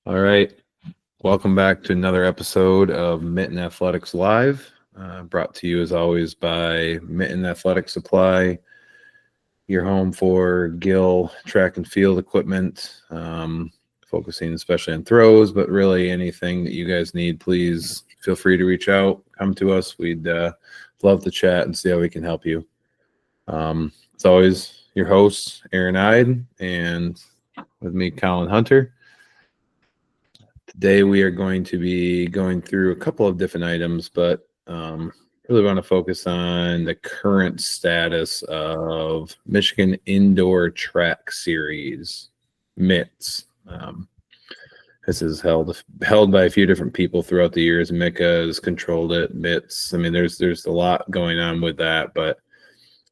All right. Welcome back to another episode of Mitten Athletics Live, brought to you as always by Mitten Athletic Supply, your home for gill track and field equipment, focusing especially on throws, but really anything that you guys need, please feel free to reach out, come to us. We'd love to chat and see how we can help you. As always, your host, Aaron Ide, and with me, Colin Hunter. Today we are going to be going through a couple of different items, but really want to focus on the current status of Michigan Indoor Track Series, MITS. This is held by a few different people throughout the years. Mika has controlled it, MITS. I mean, there's a lot going on with that, but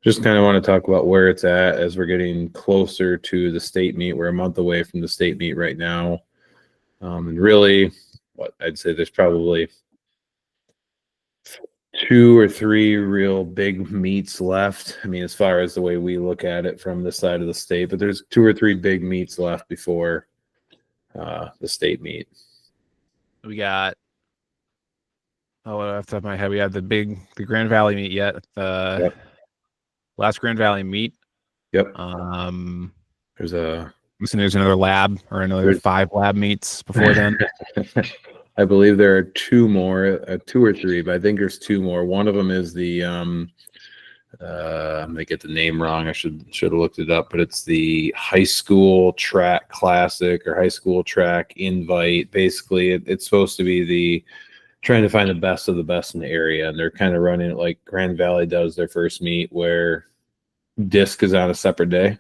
just kind of want to talk about where it's at as we're getting closer to the state meet. We're a month away from the state meet right now. And really, what I'd say there's probably 2 or 3 real big meets left. I mean, as far as the way we look at it from this side of the state, but there's 2 or 3 big meets left before the state meet. We got, off the top of my head, we had the Grand Valley meet yet. Yep. Last Grand Valley meet. Yep. There's another lab or another 5 lab meets before then. I believe there are 2 more, 2 or 3, but I think there's 2 more. One of them is the I may get the name wrong. I should have looked it up, but it's the high school track classic or high school track invite. Basically, it's supposed to be trying to find the best of the best in the area, and they're kind of running it like Grand Valley does their first meet, where disc is on a separate day.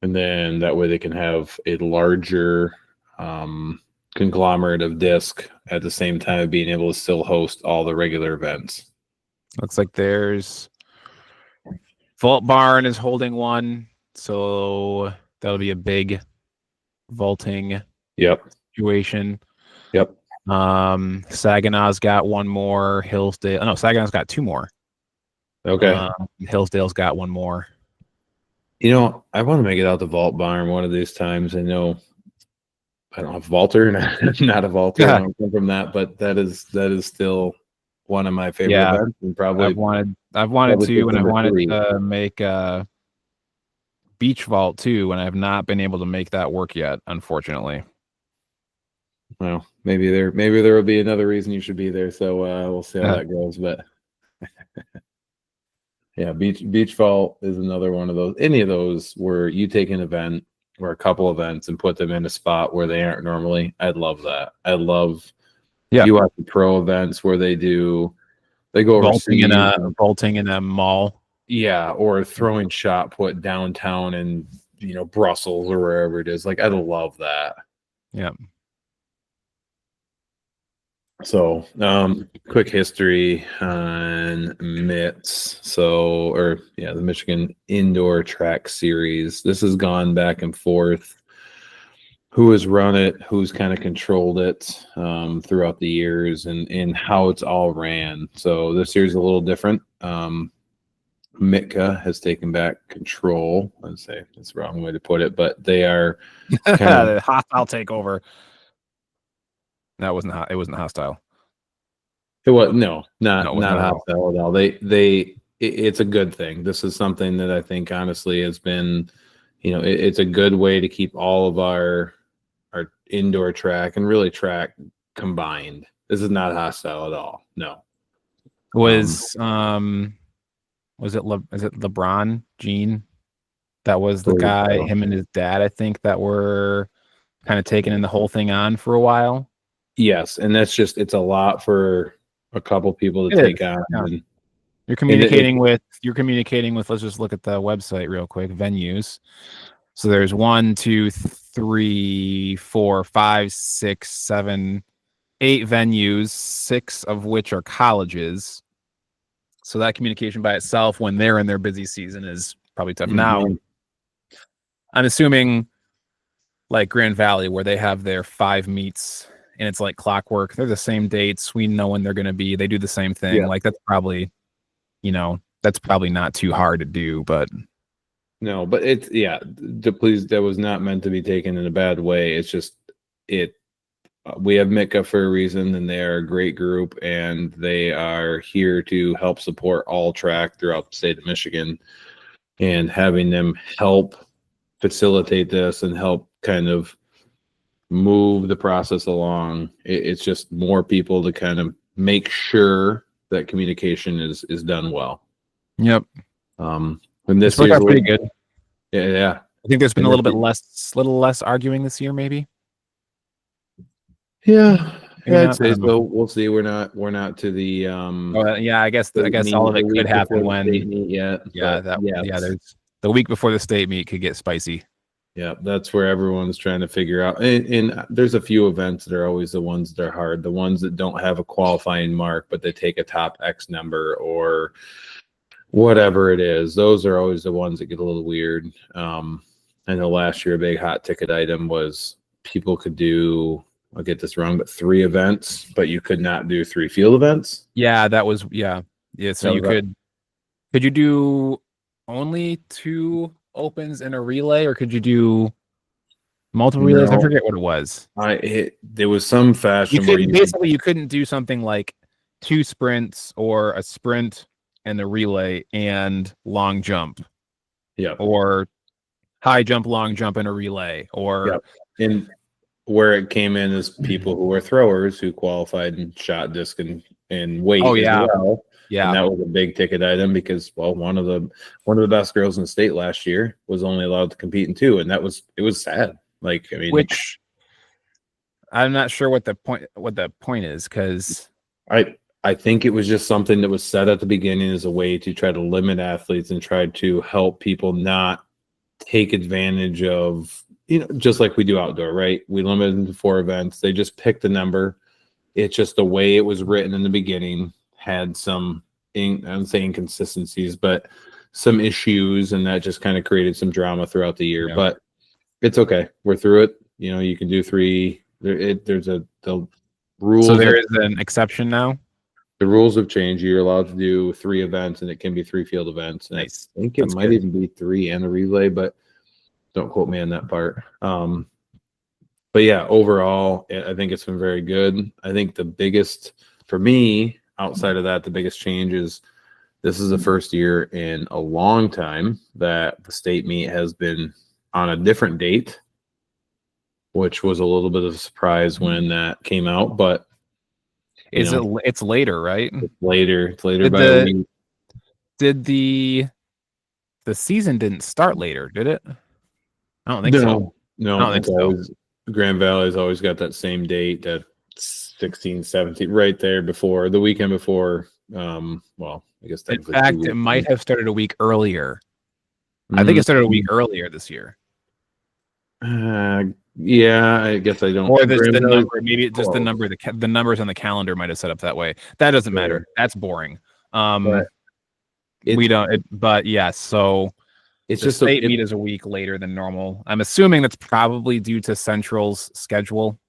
And then that way they can have a larger conglomerate of disc at the same time of being able to still host all the regular events. Looks like there's Vault Barn is holding one, so that'll be a big vaulting situation. Yep. Saginaw's got one more. Saginaw's got 2 more. Okay. Hillsdale's got 1 more. You know, I want to make it out to Vault Barn one of these times. I know I don't have Vaulter, not a Vaulter. Yeah. I don't come from that, but that is still one of my favorite events, and probably I've wanted to, and I wanted to make a beach vault too, and I have not been able to make that work yet, unfortunately. Well, maybe there will be another reason you should be there. So we'll see how that goes, but. Yeah, beach vault is another one of those. Any of those where you take an event or a couple events and put them in a spot where they aren't normally. I'd love that. I love. Yeah, you watch the pro events where they go vaulting in a mall. Yeah, or throwing shot put downtown in Brussels or wherever it is. Like, I love that. Yeah. So, quick history on MITS. The Michigan Indoor Track Series. This has gone back and forth. Who has run it? Who's kind of controlled it throughout the years, and how it's all ran. So this year's a little different. Mitka has taken back control. I'd say that's the wrong way to put it, but they are kind of hostile takeover. That wasn't hot. It wasn't hostile. It was not hostile at all. It's a good thing. This is something that I think honestly has been, it's a good way to keep all of our indoor track and really track combined. This is not hostile at all. No. Is it LeBron Jean? That was the guy, him and his dad, I think, that were kind of taking in the whole thing on for a while. Yes, and that's it's a lot for a couple people to take on. Yeah. You're communicating with. Let's just look at the website real quick. Venues. So there's 1, 2, 3, 4, 5, 6, 7, 8 venues, 6 of which are colleges. So that communication by itself, when they're in their busy season, is probably tough. Mm-hmm. Now, I'm assuming like Grand Valley, where they have their 5 meets. And it's like clockwork. They're the same dates. We know when they're going to be. They do the same thing. Yeah. Like that's probably not too hard to do. But no, but it's please. That was not meant to be taken in a bad way. It's just we have Mitka for a reason, and they are a great group, and they are here to help support all track throughout the state of Michigan, and having them help facilitate this and help kind of move the process along. It's just more people to kind of make sure that communication is done well. Yep. And this It's worked year's out pretty good. Yeah. I think there's been a little less arguing this year, maybe. Yeah, Maybe I'd not. say so. We'll see. We're not to the Yeah, I guess all of it could happen when state meet yet. There's the week before the state meet could get spicy. Yeah, that's where everyone's trying to figure out. And there's a few events that are always the ones that are hard. The ones that don't have a qualifying mark, but they take a top X number or whatever it is. Those are always the ones that get a little weird. I know last year a big hot ticket item was people could do, I'll get this wrong, but 3 events, but you could not do 3 field events. Yeah, that was So could you do only 2 opens and a relay, or could you do multiple relays? I forget what it was. There was some fashion where you couldn't do something like 2 sprints or a sprint and a relay and long jump. Yeah. Or high jump, long jump, and a relay. Or and where it came in is people who were throwers who qualified in shot, disc, and weight. Oh yeah. As well. Yeah. And that was a big ticket item because, well, one of the best girls in the state last year was only allowed to compete in 2, and it was sad. Like, I mean, which I'm not sure what the point is, because I think it was just something that was set at the beginning as a way to try to limit athletes and try to help people not take advantage of, just like we do outdoor, right? We limit them to 4 events. They just picked a number. It's just the way it was written in the beginning had some, I don't say inconsistencies, but some issues, and that just kind of created some drama throughout the year. Yeah. But it's okay. We're through it. You can do 3. There's the rules. So there is an exception now. The rules have changed. You're allowed to do 3 events, and it can be 3 field events. And nice. I think it might even be 3 and a relay, but don't quote me on that part. But yeah, overall, I think it's been very good. I think the biggest, for me, outside of that, the biggest change is this is the first year in a long time that the state meet has been on a different date, which was a little bit of a surprise when that came out. But it's later, right? It's later by a week. Did the season didn't start later, did it? I don't think so. No, I don't think so. Grand Valley's always got that same date, that 16, 17, right there before the weekend before. Well, I guess in fact, it might have started a week earlier. I think it started a week earlier this year. Yeah, I guess I don't. Or the number, maybe it's just the number. The numbers on the calendar might have set up that way. That doesn't matter. That's boring. We don't. But yes, so it's just state meet is a week later than normal. I'm assuming that's probably due to Central's schedule.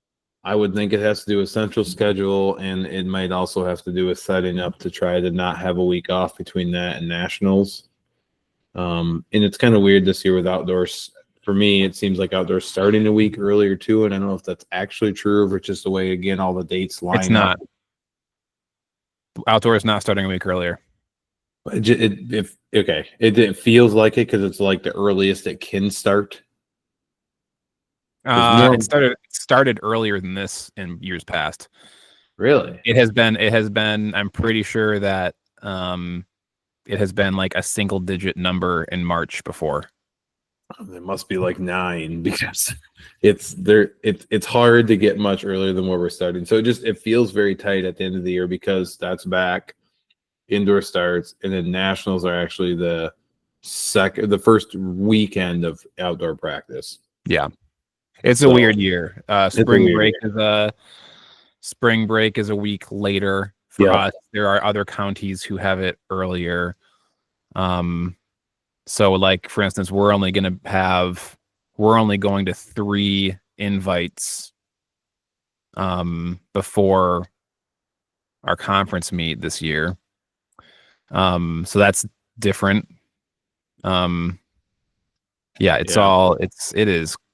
I would think it has to do with Central schedule, and it might also have to do with setting up to try to not have a week off between that and nationals. And it's kind of weird this year with outdoors. For me, it seems like outdoors starting a week earlier too, and I don't know if that's actually true or just the way, again, all the dates line up. It's not. Outdoor is not starting a week earlier. It feels like it because it's like the earliest it can start. It started earlier than this in years past. Really? It has been. I'm pretty sure that it has been like a single digit number in March before. It must be like 9 because it's there. It's hard to get much earlier than where we're starting. So it feels very tight at the end of the year because that's back. Indoor starts, and then nationals are actually the first weekend of outdoor practice. Yeah, it's a weird year. Spring break is a week later for us. There are other counties who have it earlier. So like, for instance, we're only going to 3 invites before our conference meet this year. So that's different.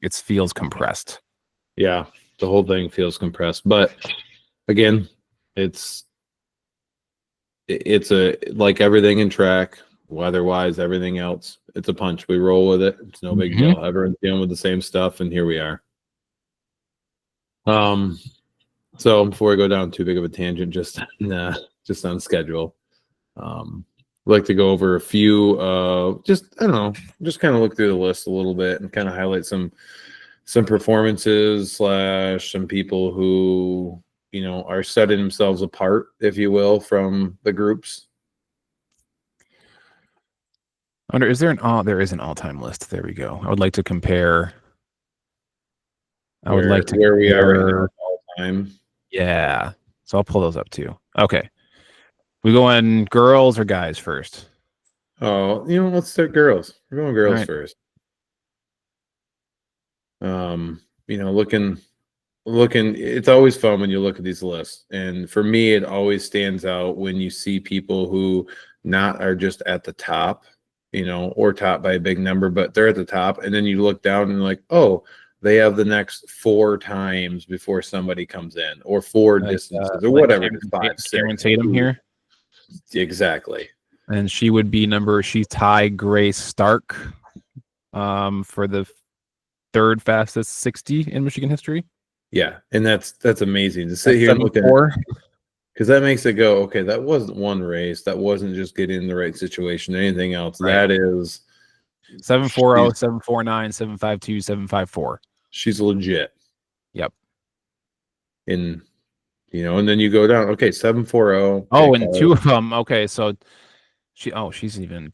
It feels compressed. Yeah. the whole thing feels compressed. But again, it's a like everything in track, weather-wise, everything else. It's a punch. We roll with it. It's no big deal. Everyone's dealing with the same stuff, and here we are. So before I go down too big of a tangent, just on schedule, I'd like to go over a few. Just I don't know, just kind of look through the list a little bit and kind of highlight some performances / some people who are setting themselves apart, if you will, from the groups. I wonder, is there there is an all-time list. There we go. I would like to compare. Where we are at all time. Yeah. So I'll pull those up too. Okay. We going girls or guys first? Oh, let's start girls. We're going girls first. Looking, it's always fun when you look at these lists. And for me, it always stands out when you see people who not are just at the top, or top by a big number, but they're at the top. And then you look down and like, oh, they have the next 4 times before somebody comes in, or 4 distances, or whatever. 5, 6. Karen Tatum here. Exactly. And she would be she's tied Grace Stark for the 3rd fastest 60 in Michigan history. Yeah, and that's amazing to sit here and look at, because that makes it go, okay, that wasn't one race. That wasn't just getting in the right situation or anything else. Right. That is 740, 749, 752, 754. She's legit. Yep. And and then you go down, okay, 740. Oh, and 2 of them. Okay, so she's an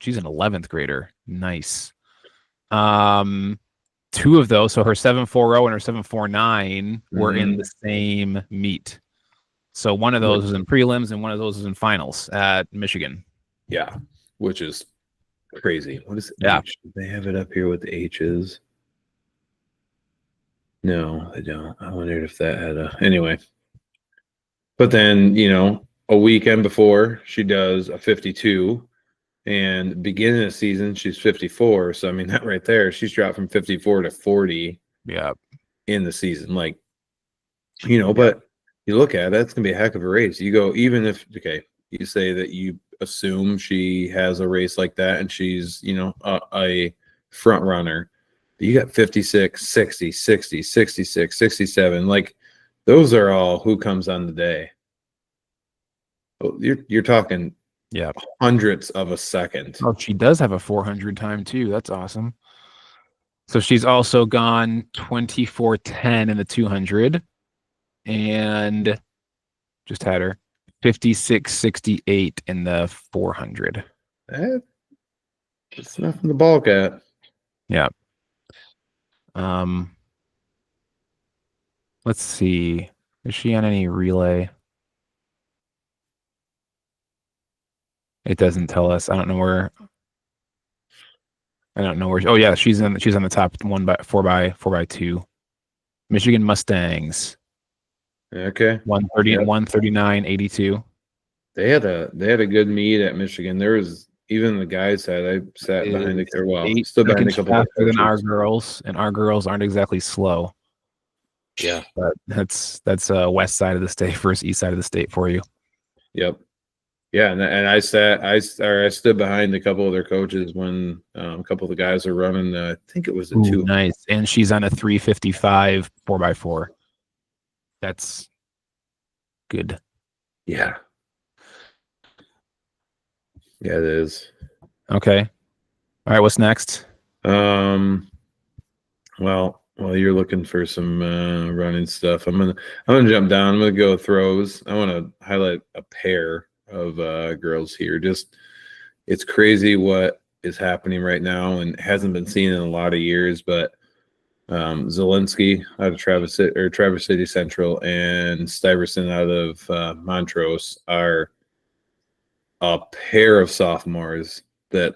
11th grader. Nice. 2 of those, so her 740 and her 749 were in the same meet. So one of those was in prelims and one of those was in finals at Michigan. Yeah, which is crazy. What is it? Yeah. H? They have it up here with the H's. No, they don't. I wondered if that had anyway. But then, a weekend before, she does a 52. And beginning of the season, she's 54. So, I mean, that right there, she's dropped from 54 to 40 in the season. Like, but you look at it, that's going to be a heck of a race. You go, even if, you say that you assume she has a race like that and she's, a front runner. You got 56, 60, 60, 66, 67. Like, those are all who comes on the day. You're talking hundredths of a second. Oh, she does have a 400 time too. That's awesome. So she's also gone 24:10 in the 200 and just had her 56:68 in the 400. That's nothing to balk at. Yeah. Let's see. Is she on any relay? It doesn't tell us. I don't know where. Oh yeah, she's on the top 4x2. Michigan Mustangs. Okay. 130 and 139, 82. They had a good meet at Michigan. There was even the guys had. I sat behind the stood behind a couple faster than our girls, and our girls aren't exactly slow. Yeah, but that's west side of the state versus east side of the state for you. Yep. Yeah, and I stood behind a couple of their coaches when a couple of the guys are running. I think it was a 2. Nice, and she's on a 355 4x4. That's good. Yeah. Yeah, it is. Okay. All right. What's next? Well, while you're looking for some running stuff, I'm gonna jump down. I'm gonna go throws. I want to highlight a pair of girls here. Just it's crazy what is happening right now and hasn't been seen in a lot of years. But Zielinski out of Traverse City Central and Stuyvesant out of Montrose are a pair of sophomores that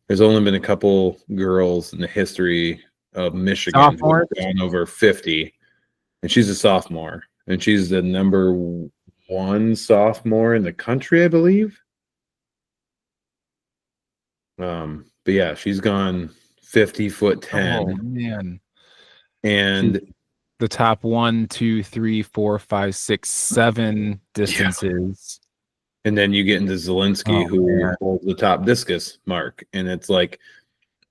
there's only been a couple girls in the history of Michigan who have gone over 50, and she's a sophomore, and she's the number 1 sophomore in the country, I believe. But yeah, she's gone 50 foot 10. Oh man. And the top 1, 2, 3, 4, 5, 6, 7 distances. And then you get into Zelensky, who man. holds the top discus mark. And it's like,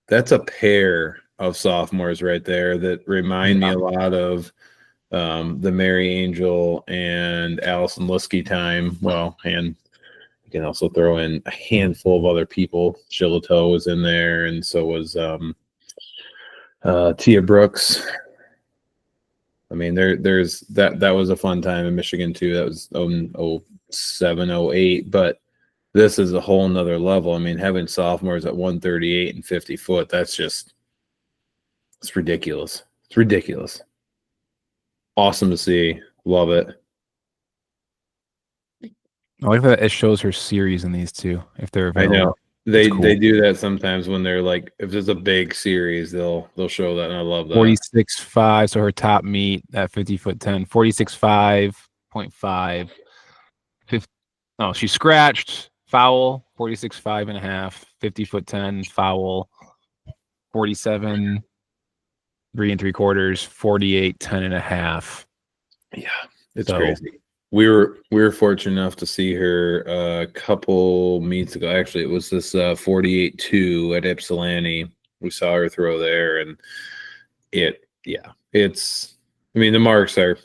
that's a pair of sophomores right there that remind me a lot of the Mary Angel and Allison Lusky time. Well, and you can also throw in a handful of other people. Shillito was in there, and so was Tia Brooks. I mean, there's that was a fun time in Michigan too. That was 07, 08, but this is a whole nother level. I mean, having sophomores at 138 and 50 foot, that's just, it's ridiculous. It's ridiculous. Awesome to see. Love it. I like that it shows her series in these two, if they're I available. know. They cool. they do that sometimes when they're like, if there's a big series, they'll show that, and I love that. 46.5, so her top meet at 50 foot 10, 46.5.5. Oh, she scratched, foul, 46.5 and a half, 50 foot 10, foul, 47, 3 3/4, 48, 10 and a half. Yeah, it's crazy. We were fortunate enough to see her a couple meets ago. Actually, it was this 48-2 at Ypsilanti. We saw her throw there, and it's. I mean, the marks are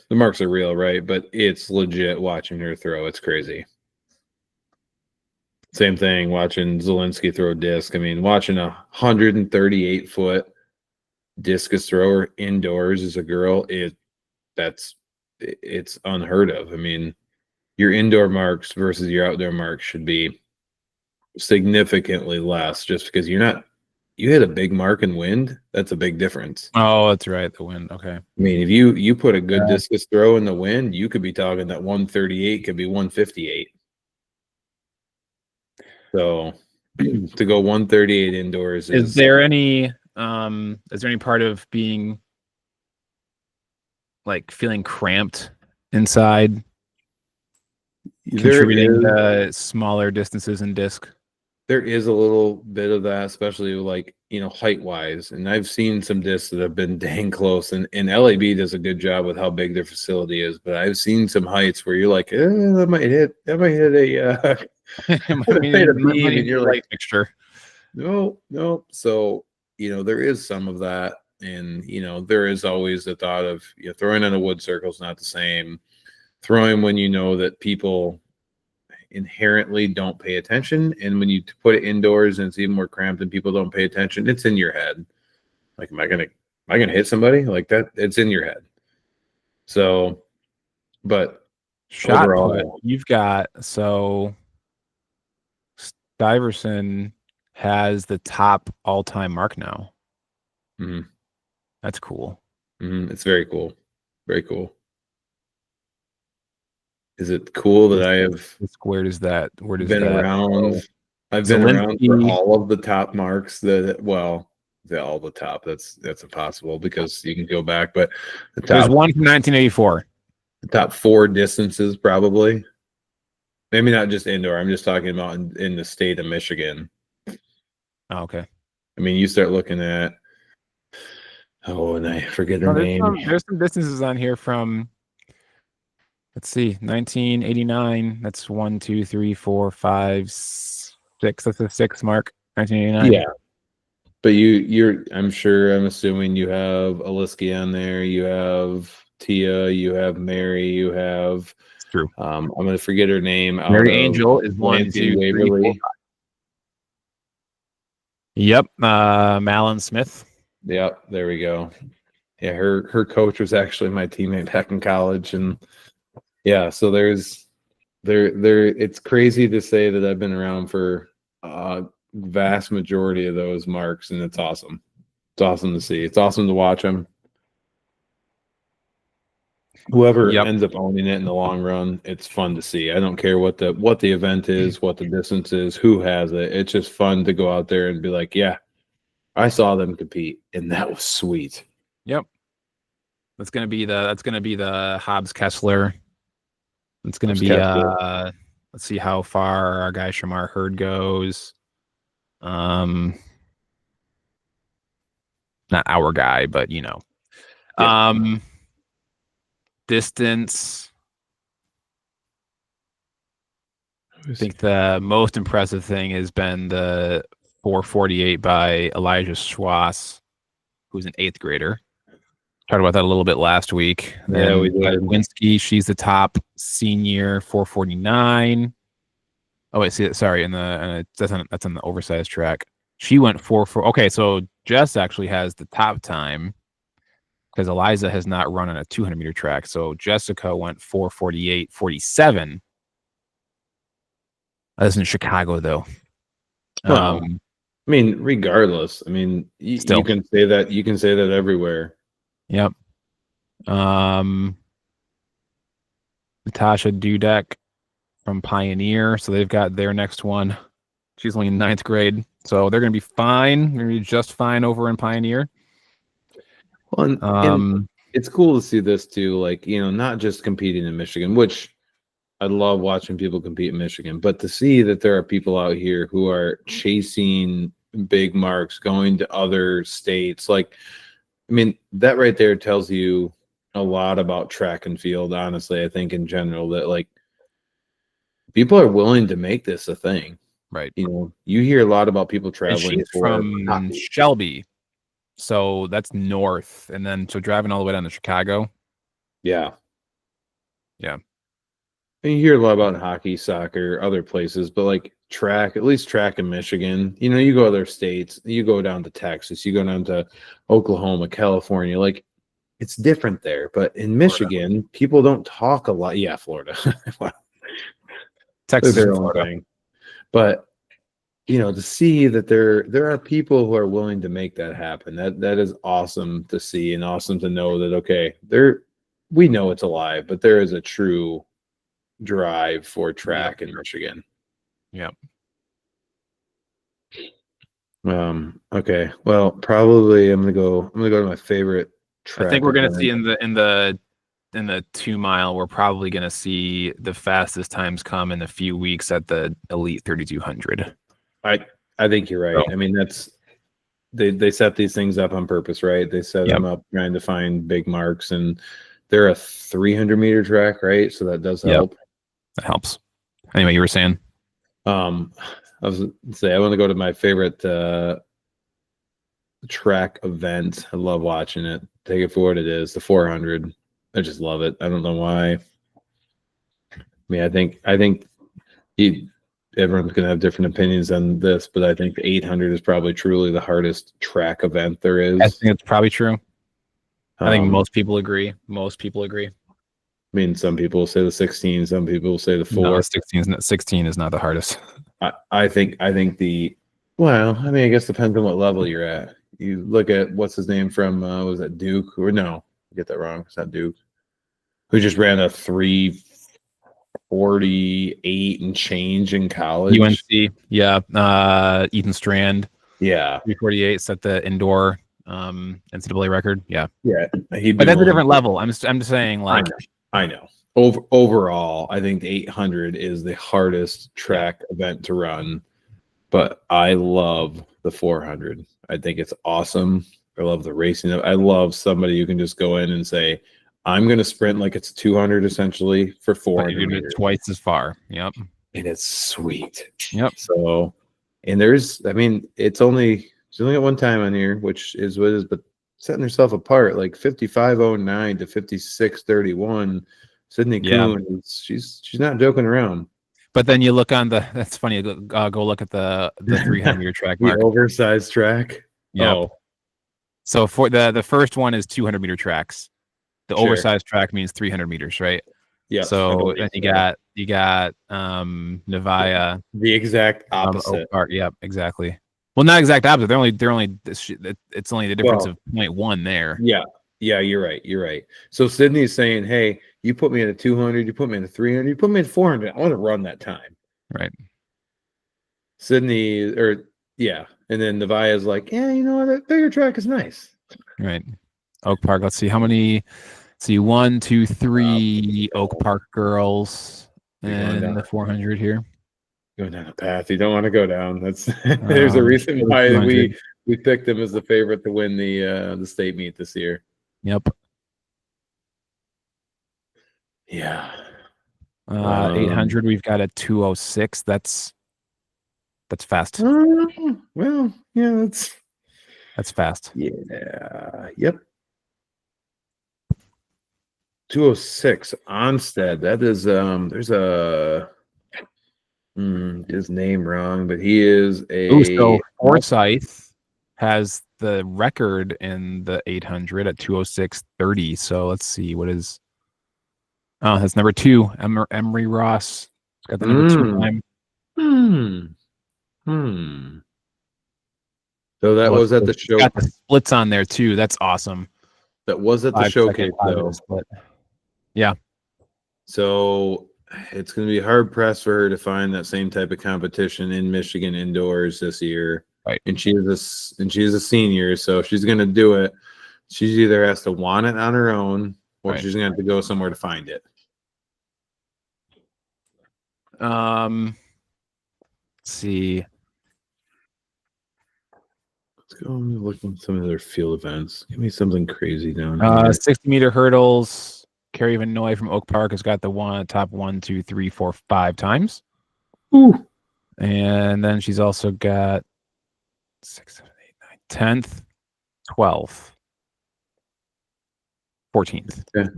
real, right? But it's legit watching her throw. It's crazy. Same thing watching Zelensky throw disc. I mean, watching a 138-foot discus thrower indoors as a girl, it's unheard of. I mean, your indoor marks versus your outdoor marks should be significantly less, just because you hit a big mark in wind. That's a big difference. Oh, that's right. The wind. Okay. I mean, if you put a good discus throw in the wind, you could be talking that 138 could be 158. So to go 138 indoors is there any part of being like feeling cramped inside contributing to smaller distances in disc? There is a little bit of that, especially like, height wise. And I've seen some discs that have been dang close, and LAB does a good job with how big their facility is. But I've seen some heights where you're like, that might hit a beam, and you're like, fixture. No. So, there is some of that. And, there is always the thought of throwing on a wood circle is not the same. Throwing when you know that people inherently don't pay attention, and when you put it indoors and it's even more cramped and people don't pay attention, it's in your head. Like, am I gonna hit somebody like that? It's in your head. So, but shot put, you've got, so Stuyvesant has the top all-time mark now. Mm-hmm. That's cool. Mm-hmm. It's very cool. Very cool. Is it cool that I have where does that been around? I've been around for all of the top marks all the top. That's impossible because you can go back, but there's one from 1984. The top 4 distances, probably. Maybe not just indoor. I'm just talking about in the state of Michigan. Oh, okay. I mean, you start looking at and I forget her name. There's some distances on here from, let's see, 1989. That's 1, 2, 3, 4, 5, 6. That's a 6 mark. 1989. Yeah. But I'm assuming you have Aliski on there. You have Tia. You have Mary. You have. It's true. I'm going to forget her name. Mary Angel is 1, 2, 3, 4, 5. Yep. Malin Smith. Yep. There we go. Yeah. Her coach was actually my teammate back in college. And yeah, so it's crazy to say that I've been around for vast majority of those marks, and it's awesome. It's awesome to see. It's awesome to watch them. Whoever ends up owning it in the long run, it's fun to see. I don't care what the event is, what the distance is, who has it. It's just fun to go out there and be like, yeah, I saw them compete, and that was sweet. Yep. That's gonna be the Hobbs Kessler. It's gonna be let's see how far our guy Shamar Hurd goes. Not our guy, but Yeah. Distance. I think the most impressive thing has been the 448 by Elijah Schwass, who's an 8th grader. Talked about that a little bit last week. Yeah, Then we did. Lewinsky, she's the top senior, 449. Oh wait, see, sorry, that's on the oversized track. She went 4-4. Okay, so Jess actually has the top time because Eliza has not run on a 200-meter track. So Jessica went 4:48:47. That's in Chicago, though. Well, I mean, regardless, I mean, you can say that. You can say that everywhere. Yep. Natasha Dudek from Pioneer, so they've got their next one. She's only in 9th grade, so they're going to be fine. They're going to be just fine over in Pioneer. Well, and it's cool to see this too. Like, not just competing in Michigan, which I love watching people compete in Michigan, but to see that there are people out here who are chasing big marks, going to other states. Like, I mean, that right there tells you a lot about track and field. Honestly, I think in general that like people are willing to make this a thing. Right. You hear a lot about people traveling from Shelby. So that's north. And then so driving all the way down to Chicago. Yeah. Yeah. And you hear a lot about hockey, soccer, other places, but like track, at least track in Michigan, you go other states, you go down to Texas, you go down to Oklahoma, California, like it's different there. But in Michigan, people don't talk a lot. Yeah, Florida. Texas, their own thing. But to see that there are people who are willing to make that happen. That is awesome to see and awesome to know that okay, we know it's alive, but there is a true drive for track in Michigan. Yep. Okay. Well, probably I'm gonna go to my favorite track. I think we're gonna see in the 2 mile, we're probably gonna see the fastest times come in a few weeks at the Elite 3200. I think you're right. I mean, that's they set these things up on purpose, right? They set them up trying to find big marks, and they're a 300-meter track, right? So that does help. That helps. Anyway, you were saying? I want to go to my favorite track event. I love watching it. Take it for what it is. The 400. I just love it. I don't know why. I mean, I think everyone's going to have different opinions on this, but I think the 800 is probably truly the hardest track event there is. I think it's probably true. I think most people agree. I mean, some people say the 16, some people say the 4. No, 16 is not the hardest. I think I guess depends on what level you're at. You look at what's his name from was that Duke or no? Get that wrong. It's not Duke. Who just ran a 3:48 and change in college? UNC, yeah. Ethan Strand, yeah, 3:48 set the indoor NCAA record. Yeah, but that's a different level. I'm just saying, like, I know. Overall, I think the 800 is the hardest track event to run, but I love the 400. I think it's awesome. I love the racing. I love somebody who can just go in and say, I'm going to sprint like it's 200 essentially for 400 meters. Twice as far. Yep. And it's sweet. Yep. So, and it's only at one time on here, which is what it is, but setting herself apart like 55:09 to 56:31. Sydney Kuhn, she's not joking around. But then you look on that's funny. Go look at the 300-meter track mark. The oversized track. Yeah. Oh. So for the first one is 200-meter tracks. The oversized track means 300 meters, right? Yeah. So then you got Nevaeh. The exact opposite. Yep, exactly. Well, not exact opposite. It's only the difference of 0.1 there. Yeah. Yeah, you're right. So Sydney's saying, hey, you put me in a 200, you put me in a 300, you put me in 400. I want to run that time. Right. Sydney, and then Nevaeh's like, yeah, you know what? That bigger track is nice. Right. Oak Park. Let's see how many. See 1, 2, 3 Oak Park girls in the 400 here. Going down a path you don't want to go down. That's there's a reason why we picked them as the favorite to win the state meet this year. Yep. Yeah. 800, we've got a 206. That's fast. Well, yeah, That's fast. yeah. Yep. 206 Onstead. That is there's a his name wrong, but he is Ooh, so a Forsyth has the record in the 800 at 206.30. So let's see what is. Oh, that's number 2. Emery Ross got the number 2 time. Hmm. Hmm. So that was at the It's show. got the splits on there too. That's awesome. That was at the 5-second, showcase 5-minute though. split. Yeah. So it's going to be hard pressed for her to find that same type of competition in Michigan indoors this year. Right. And she is a senior, so if she's going to do it, she either has to want it on her own, or Right. she's going to have to go somewhere to find it. Let's see. Let's go and look at some of their field events. Give me something crazy down here. 60-meter hurdles. Carrie Van Noy from Oak Park has got the top 1, 2, 3, 4, 5 times. Ooh. And then she's also got 6, 7, 8, 9, 10th, 12th, 14th. Okay.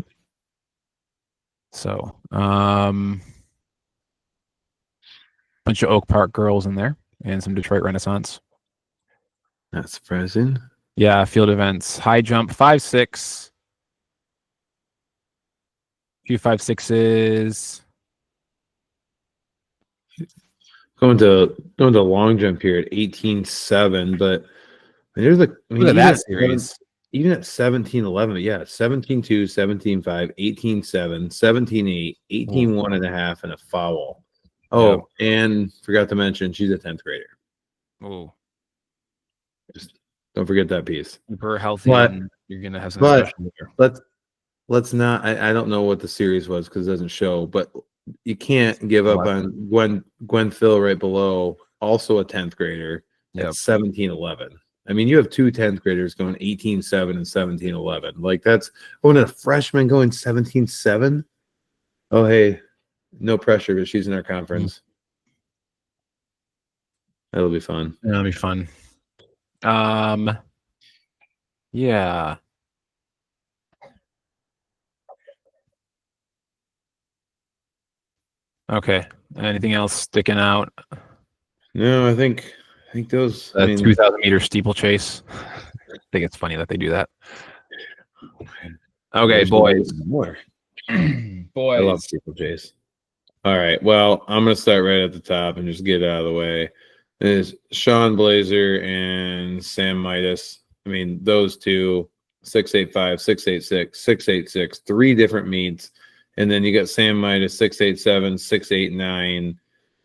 So, bunch of Oak Park girls in there and some Detroit Renaissance. Not surprising. Yeah, field events. High jump, 5.6. Few 5.6s. Going to long jump here at 18.7, but there's Look at that series. Even at 17.11, yeah, 17.2, 17.5, 18.7, 17.8, 18.1 and a half, and a foul. Oh, and forgot to mention she's a 10th grader. Oh, Just don't forget that piece. keep her healthy, But- and you're gonna have something special here. Let's not. I don't know what the series was because it doesn't show, but you can't give up on Gwen Phil right below, also a 10th grader at 17.11. I mean, you have 2 10th graders going 18.7 and 17.11. Like that's and a freshman going 17.7. Oh, hey, no pressure, but she's in our conference. That'll be fun. That'll be fun. Yeah. Okay. Anything else sticking out? No, I think those. I mean, 2,000-meter steeplechase. I think it's funny that they do that. Okay, boys. More. Boys. I love steeplechase. All right. Well, I'm going to start right at the top and just get it out of the way. There's Sean Blazer and Sam Midas. I mean, those two, 685, 686, 686, 3 different meets. And then you got Sam Midas, 687, 689.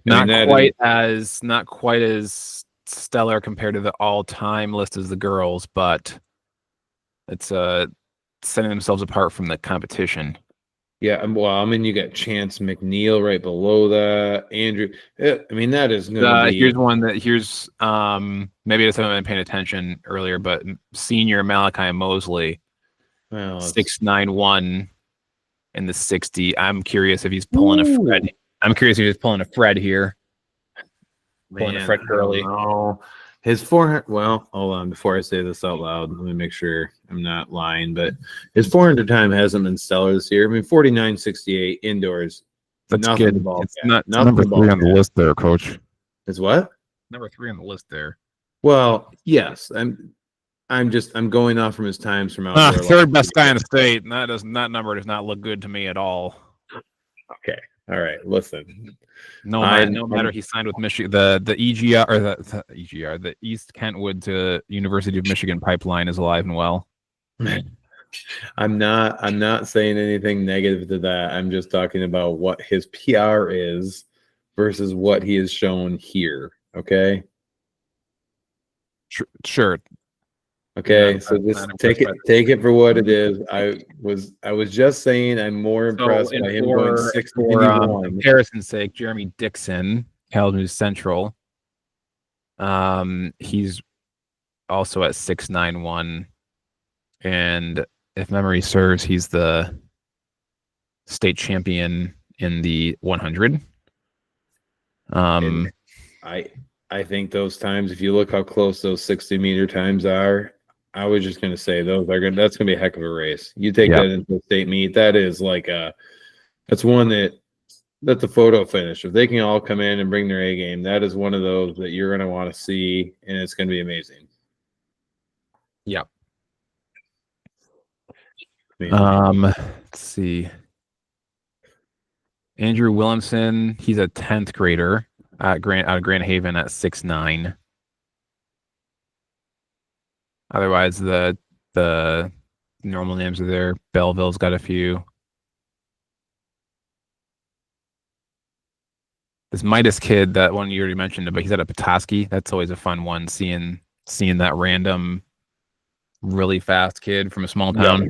Not quite as stellar compared to the all-time list as the girls, but it's setting themselves apart from the competition. Yeah, well, I mean, you got Chance McNeil right below that. Andrew, I mean, that is going to be. Here's one that maybe I just haven't been paying attention earlier, but senior Malachi Mosley, 691 in the 60. I'm curious if he's pulling a Fred. I'm curious if he's pulling a Fred here. Pulling a Fred Curley. No. His 400. Well, hold on. Before I say this out loud, let me make sure I'm not lying. But his 400 time hasn't been stellar this year. I mean, 49.68 indoors. That's nothing good. to ball It's at. not Nothing number to ball 3 on the at. list there, Coach. Is what? Number 3 on the list there. Well, yes. I'm going off from his times from outdoor. Third best guy in the state. That number does not look good to me at all. Okay. All right. Listen. No matter he signed with Michigan, the EGR or the EGR, the East Kentwood to University of Michigan pipeline is alive and well. I'm not saying anything negative to that. I'm just talking about what his PR is versus what he has shown here. Okay. Sure. Okay, so just take it for what it is. I was just saying I'm more impressed by him going 691. For comparison's sake, Jeremy Dixon, Kalamazoo Central. He's also at 691, and if memory serves, he's the state champion in the 100. And I think those times, if you look how close those 60-meter times are, I was just gonna say that's gonna be a heck of a race. You take that into a state meet, that is like that's one that's a photo finish. If they can all come in and bring their A game, that is one of those that you're gonna want to see, and it's gonna be amazing. Yep. Amazing. Let's see. Andrew Williamson, he's a 10th grader out of Grand Haven at 6'9". Otherwise, the normal names are there. Belleville's got a few. This Midas kid, that one you already mentioned, but he's at a Petoskey. That's always a fun one, seeing that random, really fast kid from a small town.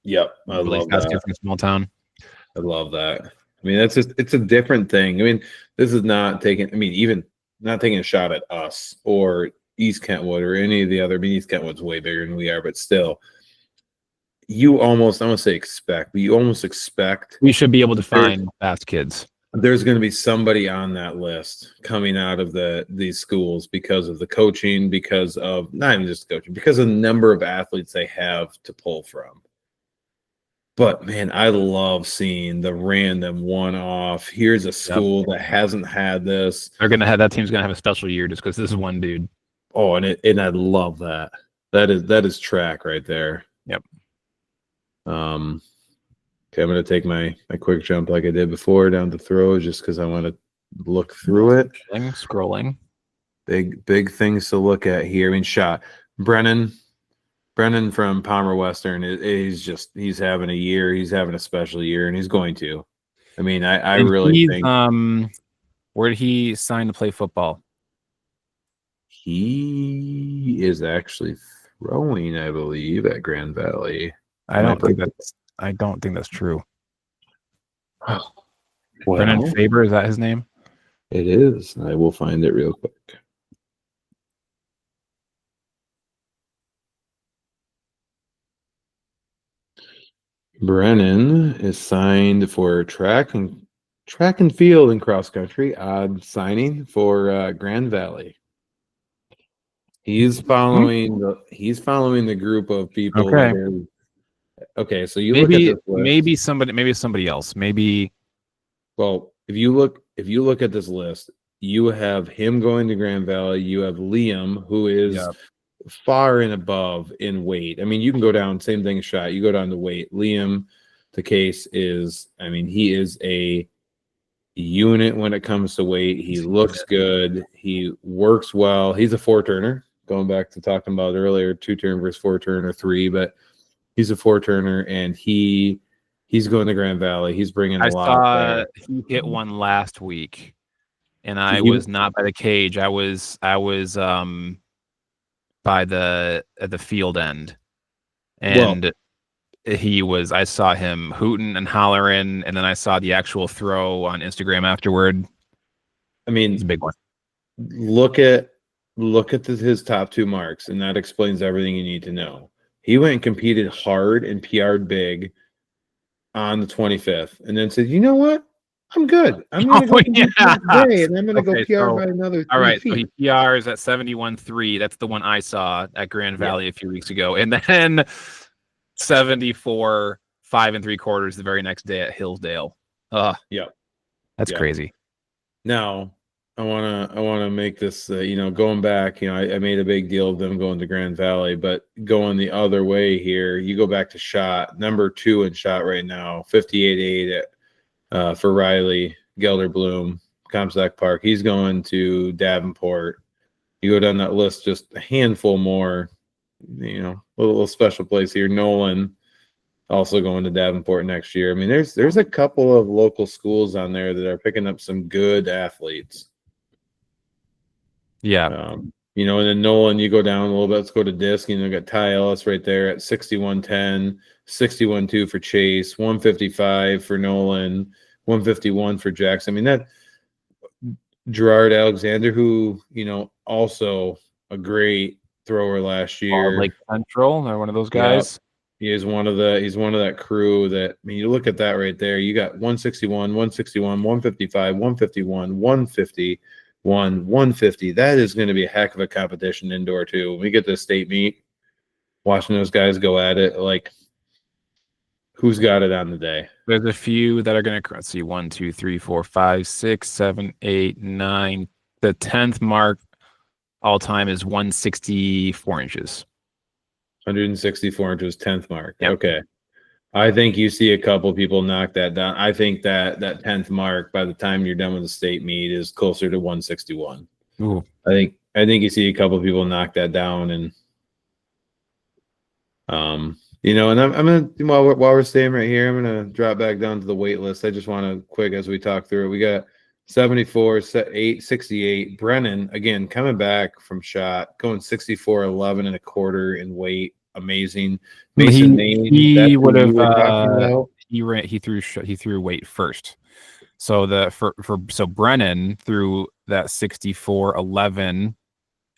Yep. I love that. Kid from a small town. I love that. I mean, it's a different thing. I mean, this is not even not taking a shot at us or East Kentwood or any of the other. I mean, East Kentwood's way bigger than we are, but still, you almost, I don't say expect, but you almost expect we should be able to find fast kids. There's going to be somebody on that list coming out of these schools because of the coaching, because of not even just coaching, because of the number of athletes they have to pull from. But man, I love seeing the random one-off. Here's a school that hasn't had this. That team's gonna have a special year just because this is one dude. Oh, and I love that. That is track right there. Yep. Okay, I'm going to take my quick jump like I did before down to throws just because I want to look through it. Scrolling. Big things to look at here. I mean, shot. Brennan from Palmer Western, he's having a year. He's having a special year, and he's going to. I mean, I really think. Where did he sign to play football? He is actually throwing, I believe, at Grand Valley. I don't think that's true. Well, Brennan Faber, is that his name? It is. I will find it real quick. Brennan is signed for track and field and cross country. Odd signing for Grand Valley. He's following the group of people. Okay. Okay, so you look at this list. Maybe somebody else. Maybe. Well, if you look at this list, you have him going to Grand Valley. You have Liam, who is far and above in weight. I mean, you can go down, same thing, shot. You go down to weight. Liam, the case is, I mean, he is a unit when it comes to weight. He looks good. He works well. He's a 4-turner. Going back to talking about earlier, 2-turn versus 4-turner, 3, but he's a 4-turner, and he's going to Grand Valley. He's bringing a lot. He hit one last week, and I was not by the cage. I was by the at the field end, and I saw him hooting and hollering, and then I saw the actual throw on Instagram afterward. I mean, it's a big one. Look at his top 2 marks, and that explains everything you need to know. He went and competed hard and PR'd big on the 25th, and then said, "You know what? I'm good. I'm going to go today, and I'm going to go PR by another 3 all right, feet." So he PRs at 71.3. That's the one I saw at Grand Valley a few weeks ago, and then 74 5 3/4 the very next day at Hillsdale. That's crazy. Now, I wanna make this going back. I made a big deal of them going to Grand Valley, but going the other way here, you go back to shot number 2 in shot right now, 58.8 for Riley Gelder-Bloom, Comstock Park. He's going to Davenport. You go down that list, just a handful more. A little special place here. Nolan also going to Davenport next year. I mean, there's a couple of local schools on there that are picking up some good athletes. Yeah. And then Nolan, you go down a little bit. Let's go to disc. Got Ty Ellis right there at 61.10, 61.2 for Chase, 155 for Nolan, 151 for Jackson. I mean, that Gerard Alexander, who, also a great thrower last year. Lake Central, or one of those guys. He's one of that crew that, I mean, you look at that right there. You got 161, 161, 155, 151, 150, 150. That is going to be a heck of a competition indoor too. When we get to state meet, watching those guys go at it, like who's got it on the day? There's a few that are going to, let's see, 1, 2, 3, 4, 5, 6, 7, 8, 9. The 10th mark all time is 164 inches. 164 inches, 10th mark. Yep. Okay. I think you see a couple people knock that down. I think that 10th mark by the time you're done with the state meet is closer to 161. Ooh. I think you see a couple people knock that down, and and I'm gonna, while we're staying right here, I'm gonna drop back down to the wait list. I just want to quick as we talk through it. We got 74, 868. Brennan again coming back from shot, going 64, 11 and a quarter in weight. Amazing. Mason Maine, he would have he threw weight first. So so Brennan threw that 64, 11,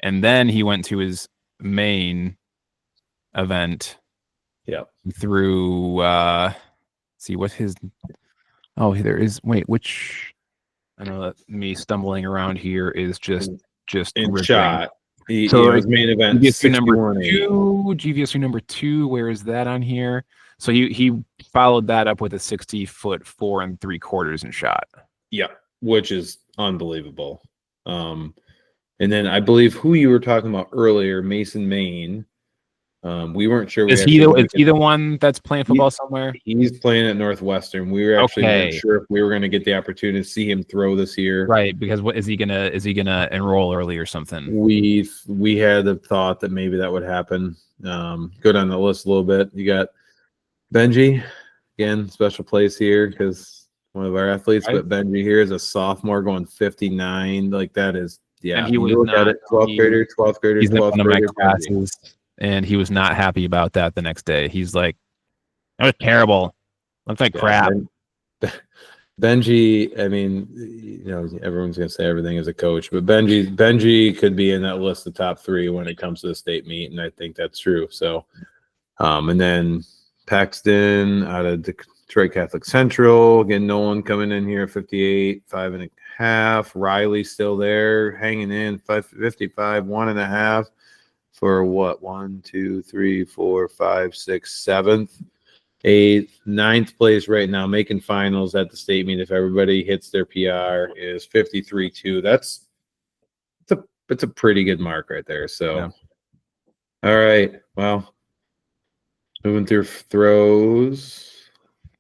and then he went to his main event. Yeah. Through see what his there is which I know that me stumbling around here is just in ripping. shot. So his main event GVSU number 2, where is that on here? So he followed that up with a 60-foot 4 3/4 in shot. Yeah, which is unbelievable. And then I believe who you were talking about earlier, Mason Maine. We weren't sure. Is he the one that's playing football somewhere? He's playing at Northwestern. We were actually weren't sure if we were going to get the opportunity to see him throw this year. Right, because what is he gonna enroll early or something? We had the thought that maybe that would happen. Go down the list a little bit. You got Benji, again, special place here because one of our athletes, but Benji here is a sophomore going 59. Like that is, yeah. And he was not, 12th grader, 12th grader, he's 12th in one of my grader. classes. And he was not happy about that the next day. He's like, that was terrible. Looks like crap. Benji, I mean, everyone's going to say everything as a coach, but Benji could be in that list of top 3 when it comes to the state meet, and I think that's true. So, and then Paxton out of Detroit Catholic Central, again, Nolan coming in here, 58, 5.5. Riley still there, hanging in, 55, 1.5. For what? 1, 2, 3, 4, 5, 6, 7th, 8th, 9th place right now, making finals at the state meet. If everybody hits their PR, is 53.2. It's a pretty good mark right there. So, yeah. All right. Well, moving through throws.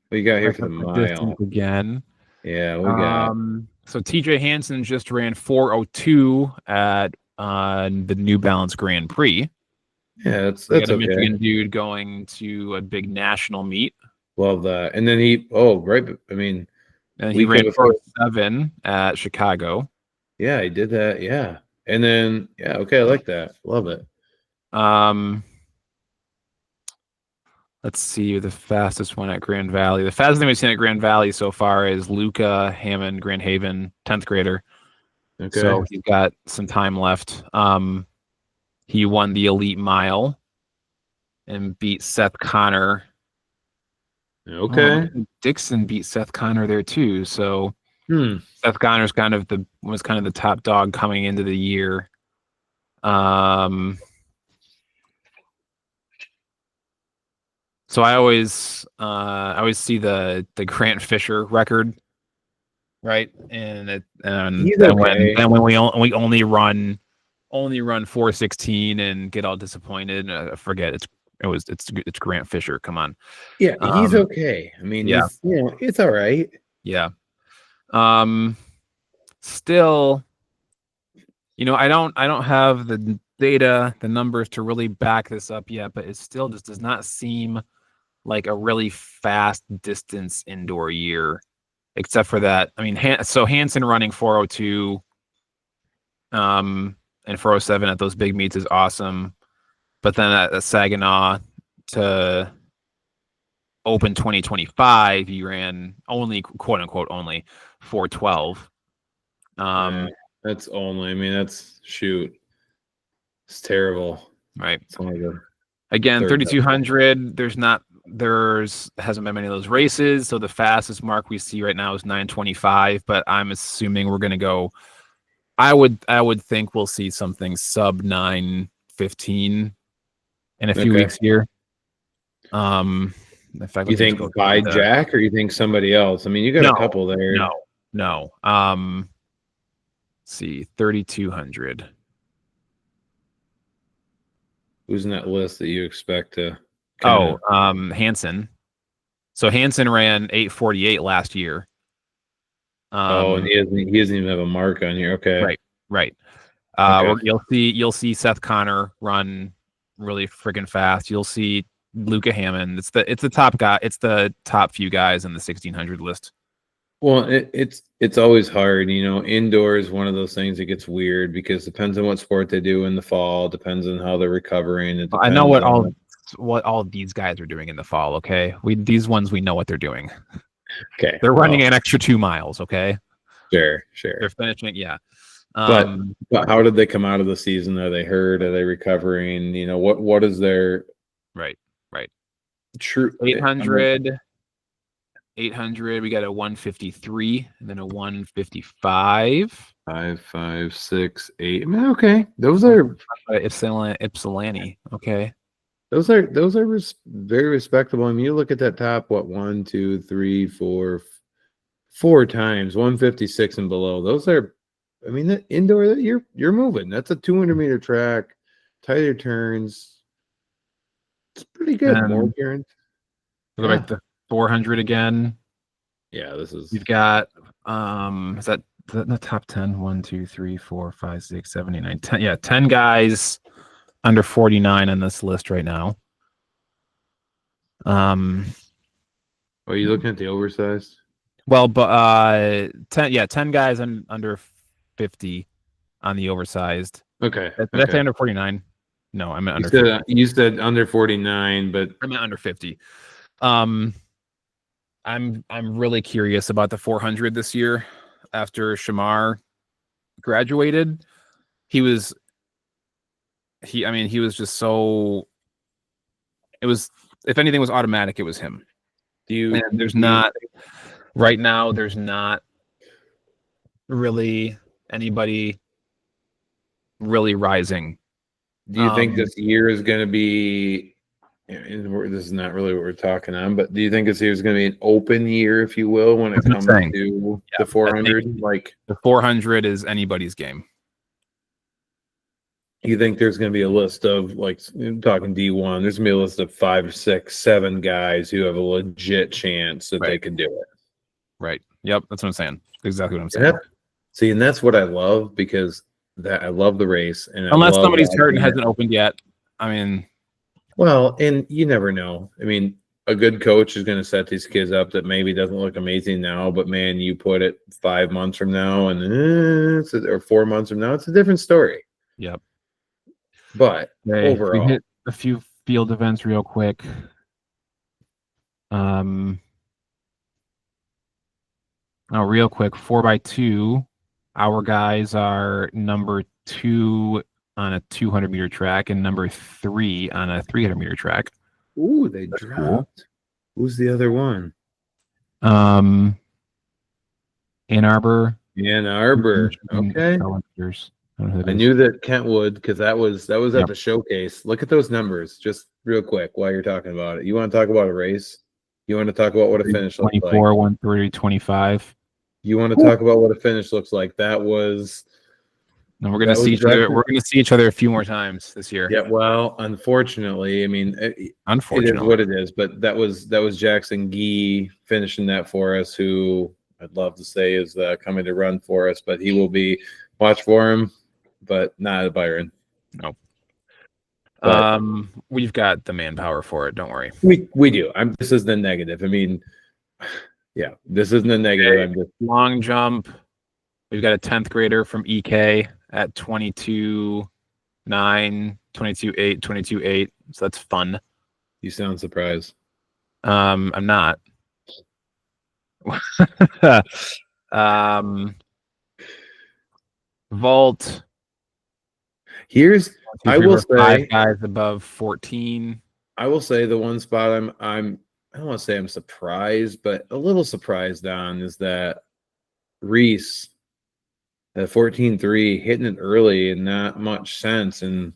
What you got here for the mile again? Yeah, we got. So TJ Hansen just ran 4:02 at the New Balance Grand Prix. Yeah, that's a okay. Michigan dude going to a big national meet. Love that. And then right. I mean, and he ran 4:07 at Chicago. Yeah, he did that. Yeah, and then okay, I like that. Love it. Let's see the fastest one at Grand Valley. The fastest thing we've seen at Grand Valley so far is Luca Hammond, Grand Haven, 10th grader. Okay. So he's got some time left. He won the elite mile and beat Seth Connor. Okay. Dixon beat Seth Connor there too. So Seth Connor's was kind of the top dog coming into the year. So I always see the Grant Fisher record, right? And then when we only run 4:16 and get all disappointed, I forget it's Grant Fisher. Come on. Yeah, he's okay. I mean, it's all right. Yeah. Still, I don't have the data, the numbers to really back this up yet, but it still just does not seem like a really fast distance indoor year, except for that. I mean, so Hansen running 4:02 and 4:07 at those big meets is awesome. But then at Saginaw to open 2025, he ran only, quote unquote, only 4:12. That's only, I mean, it's terrible. Right. It's only good. Again, Third 3,200. Hasn't been many of those races, so the fastest mark we see right now is 9:25. But I'm assuming we're gonna go. I would think we'll see something sub 9:15 in a few weeks here. In fact, You think by Jack or you think somebody else? I mean, you got a couple there. No. Let's see, 3,200. Who's in that list that you expect to? Hansen. So Hansen ran 8:48 last year. And he doesn't even have a mark on here. Okay. Right. Okay. You'll see Seth Connor run really freaking fast. You'll see Luca Hammond. It's the top guy. It's the top few guys in the 1,600 list. Well, it's always hard, indoors, one of those things that gets weird because it depends on what sport they do in the fall, depends on how they're recovering. I know what all of these guys are doing in the fall. Okay. These ones, we know what they're doing. Okay. They're running an extra 2 miles. Okay. Sure. They're finishing. Yeah. But how did they come out of the season? Are they hurt? Are they recovering? What is their right? True 800. 800. We got a 153 and then a 155. 5, 5, 6, 8. I mean, okay, those are Ypsilanti. Okay, those are very respectable. I mean, you look at that top. What 1, 2, 3, 4 times 156 and below. Those are. I mean, the indoor you're moving. That's a 200-meter track, tighter turns. It's pretty good. More Karen. Go back to 400 again. Yeah, this is. You've got is that the top 10? 1, 2, 3, 4, 5, 6, 7, 8, 9, 10. Yeah, 10 guys under 49 on this list right now. Are you looking at the oversized? Well, but 10 guys under 50 on the oversized. Okay. Did I say under 49? No, I meant under 50. You said under 49, but I meant under 50. I'm really curious about the 400 this year. After Shamar graduated, he was just so. It was, if anything was automatic, it was him. There's not really anybody really rising. Do you think this year is going to be? This is not really what we're talking on, but do you think this year is going to be an open year, if you will, when it comes to the 400? Like the 400 is anybody's game. You think there's going to be a list of, like, talking D1, there's going to be a list of 5, 6, 7 guys who have a legit chance that they can do it. Right. Yep. That's what I'm saying. Exactly what I'm saying. And that's what I love, because I love the race. And unless somebody's hurt and hasn't opened yet. I mean, well, and you never know. I mean, a good coach is going to set these kids up that maybe doesn't look amazing now, but man, you put it 5 months from now or 4 months from now, it's a different story. Yep. But overall, we hit a few field events real quick. Real quick, 4x2. Our guys are number 2 on a 200-meter track and number 3 on a 300-meter track. Ooh, they dropped. Cool. Who's the other one? Ann Arbor. Okay. I knew that Kentwood, because that was at the showcase. Look at those numbers, just real quick, while you're talking about it. You want to talk about a race? You want to talk about what a finish looks like? 24, 130, 25. You want to talk about what a finish looks like? That was. No, we're gonna see each other. We're gonna see each other a few more times this year. Yeah, well, unfortunately, I mean, it is what it is. But that was Jackson Gee finishing that for us, who I'd love to say is coming to run for us, but he will be. Watch for him, but not at Byron. Nope. We've got the manpower for it. Don't worry. We do. This is the negative. I mean, yeah, this isn't a negative. Okay. Long jump. We've got a 10th grader from EK at 22.9, 22.8, 22.8. So that's fun. You sound surprised. I'm not. Vault. Here's I will five say, guys above 14. I will say the one spot I don't want to say I'm surprised, but a little surprised on is that Reese at 14-3 hitting it early and not much sense. And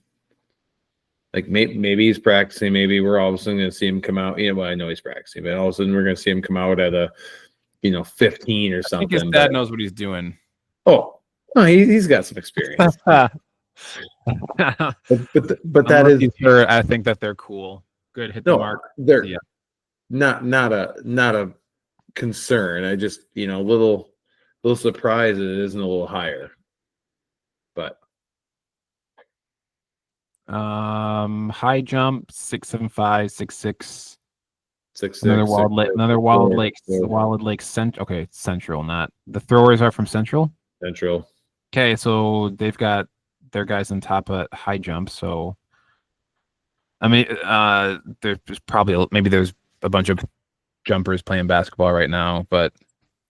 like maybe he's practicing. Maybe we're all of a sudden going to see him come out. Yeah, well, I know he's practicing, but all of a sudden we're going to see him come out at a 15 or I something. think his dad knows what he's doing. Oh, no, he's got some experience. but that is sure, I think that they're cool. Good, hit the mark. They're not a concern. I just little surprised it isn't a little higher. But high jump 6'7", 6'6". 6'6". Another Wild Lake Central. Okay, Central, not the throwers are from Central. Central. Okay, so they've got their guys on top of high jump. So, I mean, there's probably maybe there's a bunch of jumpers playing basketball right now, but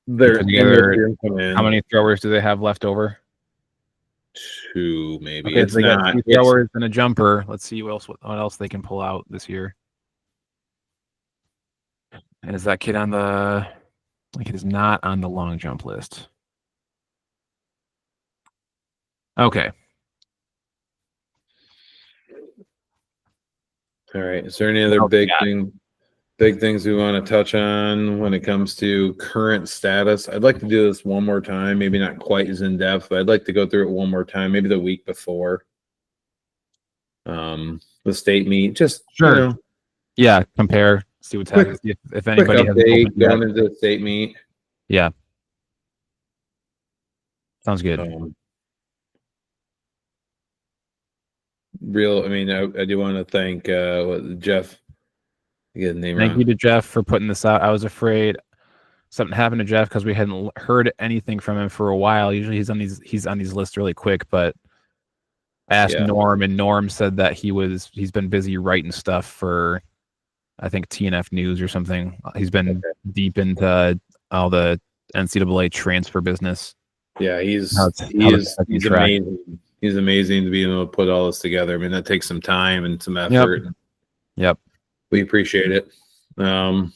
they're together. How many throwers do they have left over? 2, maybe. Okay, so they got 2 throwers and a jumper. Let's see what else they can pull out this year. And is that kid on the? Like, it is not on the long jump list. Okay. All right. Is there any other big things we want to touch on when it comes to current status? I'd like to do this one more time. Maybe not quite as in depth, but I'd like to go through it one more time. Maybe the week before. The state meet. Just sure. Yeah. Compare. See what's happening. If anybody has going into the state meet. Yeah. Sounds good. I do want to thank Jeff. Thank you to Jeff for putting this out. I was afraid something happened to Jeff because we hadn't heard anything from him for a while. Usually he's on these lists really quick, but I asked Norm, and Norm said that he's been busy writing stuff for, I think, TNF News or something. He's been deep into all the NCAA transfer business. Yeah, he's amazing. He's amazing to be able to put all this together. I mean, that takes some time and some effort. Yep. We appreciate it. All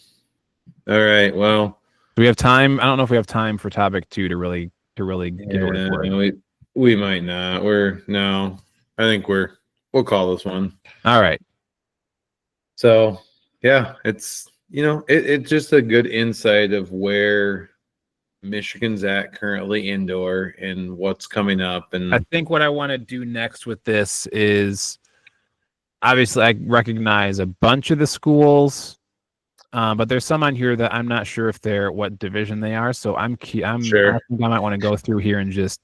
right. Well, do we have time? I don't know if we have time for topic 2 to really get over it. We might not. I think we'll call this one. All right. So yeah, it's it's just a good insight of where Michigan's at currently indoor and what's coming up. And I think what I want to do next with this is, obviously I recognize a bunch of the schools, but there's some on here that I'm not sure if they're what division they are. So I think I might want to go through here and just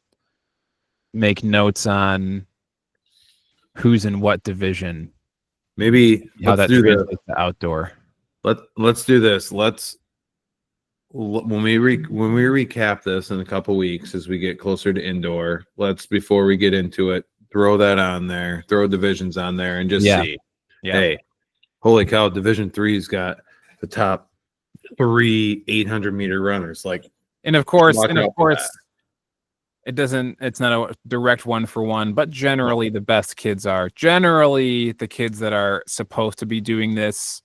make notes on who's in what division. Maybe how that translates to outdoor. Let's do this. When we recap this in a couple weeks as we get closer to indoor, before we get into it, throw that on there, throw divisions on there, and just see. Yeah. Hey, holy cow! Division 3's got the top 3 800-meter runners. And of course, it's not a direct 1-for-1, but generally the best kids are the kids that are supposed to be doing this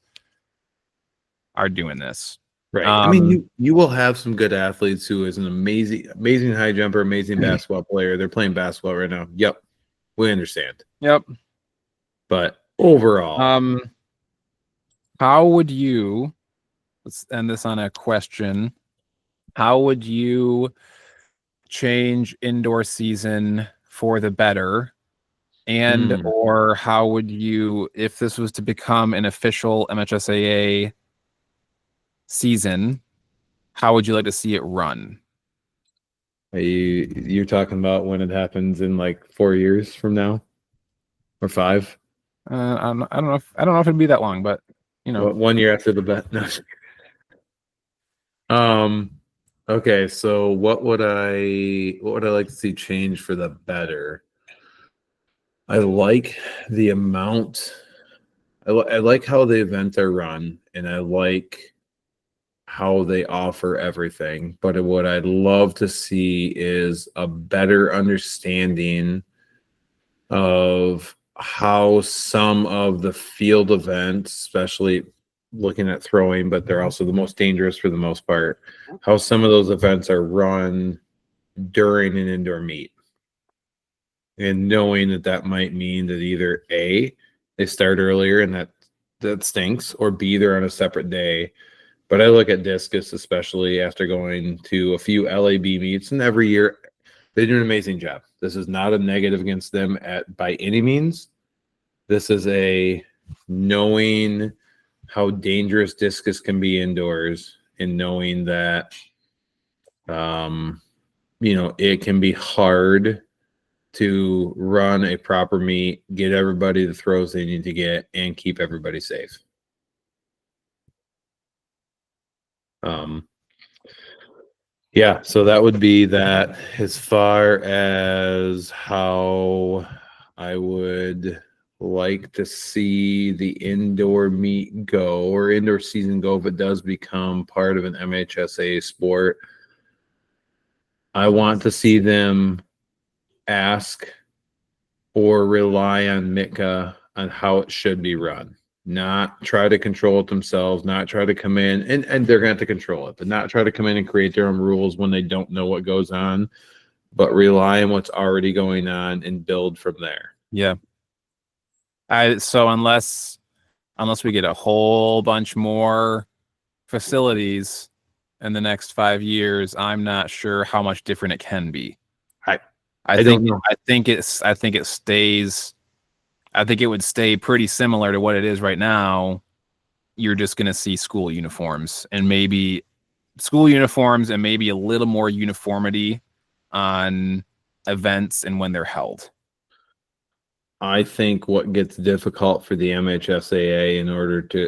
are doing this. Right. I mean, you will have some good athletes who is an amazing high jumper, amazing basketball player. They're playing basketball right now. Yep. We understand. Yep. But overall, how would you, let's end this on a question. How would you change indoor season for the better? And or how would you, if this was to become an official MHSAA season, how would you like to see it run? You're talking about when it happens in 4 years from now, or 5? I don't know if it'd be that long, but 1 year after the bet. No. Okay, so what would I like to see change for the better? I like the amount. I like how the events are run, and I like how they offer everything. But what I'd love to see is a better understanding of how some of the field events, especially looking at throwing, but they're also the most dangerous for the most part, how some of those events are run during an indoor meet. And knowing that that might mean that either A, they start earlier and that stinks, or B, they're on a separate day. But I look at discus, especially after going to a few LAB meets, and every year they do an amazing job. This is not a negative against them by any means. This is a knowing how dangerous discus can be indoors, and knowing that it can be hard to run a proper meet, get everybody the throws they need to get, and keep everybody safe. Yeah, so that would be that. As far as how I would like to see the indoor meet go, or indoor season go, if it does become part of an MHSA sport, I want to see them ask or rely on Mitka on how it should be run. Not try to control it themselves, not try to come in, and they're going to have to control it, but not try to come in and create their own rules when they don't know what goes on, but rely on what's already going on and build from there. Yeah. So unless we get a whole bunch more facilities in the next 5 years, I'm not sure how much different it can be. I think it would stay pretty similar to what it is right now. You're just going to see school uniforms and maybe a little more uniformity on events and when they're held. I think what gets difficult for the MHSAA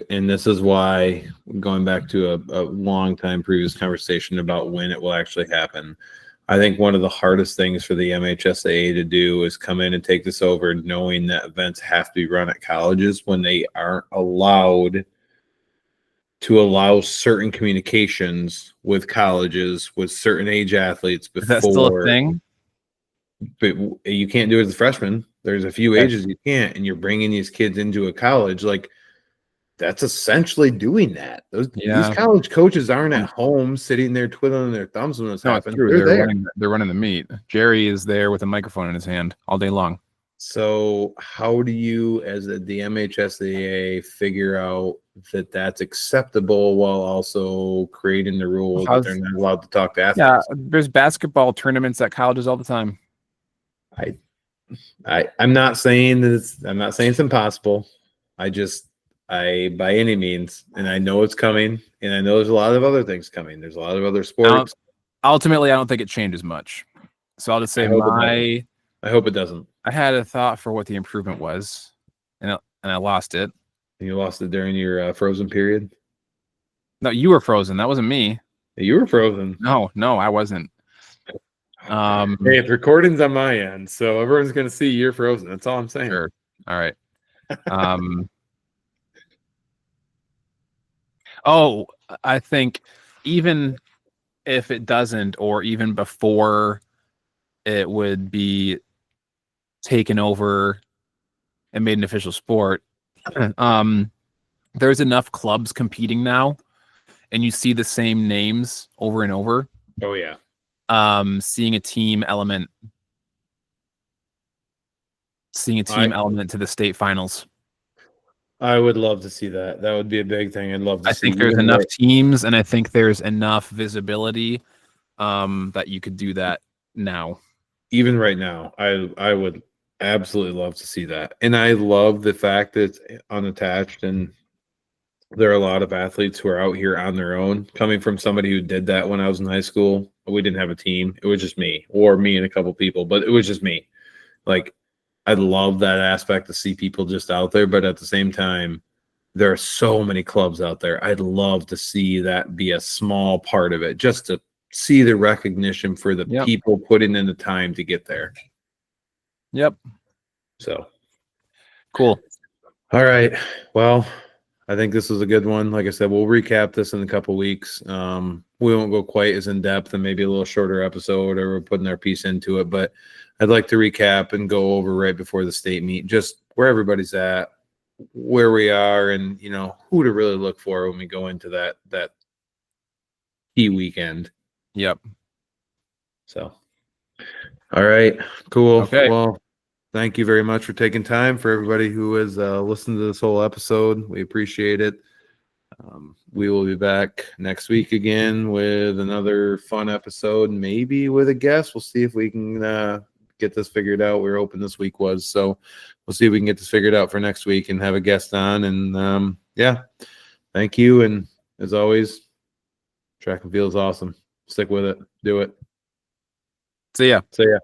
and this is why, going back to a long time previous conversation about when it will actually happen, I think one of the hardest things for the MHSAA to do is come in and take this over, knowing that events have to be run at colleges when they aren't allowed to allow certain communications with colleges with certain age athletes before. Is that still a thing? But you can't do it as a freshman. There's a few ages you can't, and you're bringing these kids into a college. Like, that's essentially doing that. These college coaches aren't at home sitting there twiddling their thumbs when this happens. They're running the meet. Jerry is there with a microphone in his hand all day long. So how do you, as the MHSAA, figure out that that's acceptable while also creating the rules that they're not allowed to talk to athletes? Yeah, there's basketball tournaments at colleges all the time. I'm not saying it's impossible. I by any means, and I know it's coming, and I know there's a lot of other things coming. There's a lot of other sports. Ultimately, I don't think it changes much. So I'll just say I hope it doesn't. I had a thought for what the improvement was, and I lost it. You lost it during your frozen period? No, you were frozen. That wasn't me. You were frozen. No, I wasn't. Hey, the recording's on my end, so everyone's going to see you're frozen. That's all I'm saying. Sure. All right. I think even if it doesn't, or even before it would be taken over and made an official sport, there's enough clubs competing now, and you see the same names over and over. Oh yeah. Seeing a team element to the state finals. I would love to see that. That would be a big thing. I'd love to see. I think there's enough teams, and I think there's enough visibility that you could do that now. Even right now, I would absolutely love to see that. And I love the fact that it's unattached, and there are a lot of athletes who are out here on their own. Coming from somebody who did that when I was in high school, we didn't have a team. It was just me, or me and a couple people, but it was just me. Like, I love that aspect to see people just out there, but at the same time, there are so many clubs out there. I'd love to see that be a small part of it, just to see the recognition for the people putting in the time to get there. Yep. So cool. All right. Well, I think this was a good one. Like I said, we'll recap this in a couple weeks. We won't go quite as in depth, and maybe a little shorter episode, or we're putting our piece into it, but I'd like to recap and go over right before the state meet, just where everybody's at, where we are, and who to really look for when we go into that key weekend. Yep. So, all right, cool. Okay. Well, thank you very much for taking time. For everybody who has listened to this whole episode, we appreciate it. We will be back next week again with another fun episode, maybe with a guest. We'll see if we can get this figured out. We were hoping this week was, so we'll see if we can get this figured out for next week and have a guest on. And yeah, thank you. And as always, track and field is awesome. Stick with it. Do it. See ya. See ya.